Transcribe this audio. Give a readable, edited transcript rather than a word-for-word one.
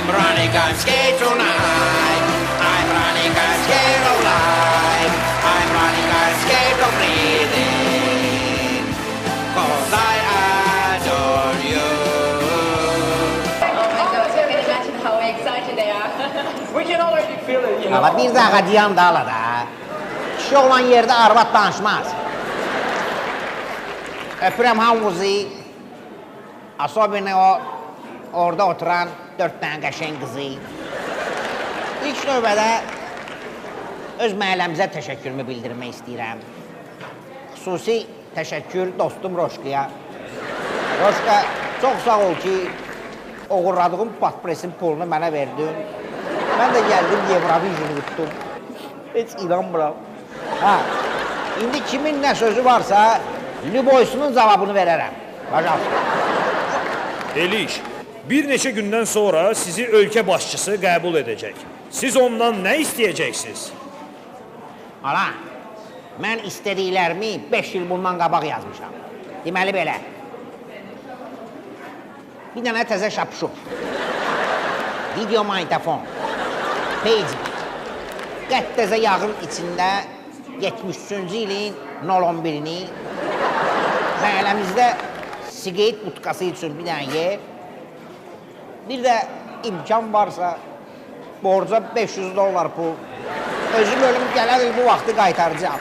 I'm running, I'm scared tonight. I'm running, I'm scared of life. I'm running, I'm scared of breathing. 'Cause I adore you. Oh my God, you can imagine how excited they are. We can already feel it, you know. Ama bir dəqiqə deyəm də ala da. Kişi olan yerdə arvad danışmaz. Öpürəm hamınızı. Asobini o orada oturan 4 dənə qəşəng qızı. İlk növbədə öz məhəlləmizə təşəkkürümü bildirmək istəyirəm. Xüsusi təşəkkür dostum Roşkaya. Roşka, çox sağ ol ki, oğurladığım Batpresin pulunu mənə verdin. Mən də gəldim, Eurovisionu tutdum. Heç inanmıram. Ha, indi kimin nə sözü varsa, Lüboysunun cavabını verərəm. Bacarsan. Eliş, bir neçə gündən sonra sizi ölkə başçısı qəbul edəcək. Siz ondan nə istəyəcəksiniz? Ala, mən istədiklərimi 5 il bundan qabaq yazmışam. Deməli belə. Bir dənə təzə şapşuk. Video magnetofon. Page. Qəttəzə yağın içində 73-cü ilin 011-ni məhəlləmizdə siqaret butkası üçün bir dənə yer. Bir də imkan varsa borca $500 pul. Özüm ölüm gələn il bu vaxtı qaytaracağım.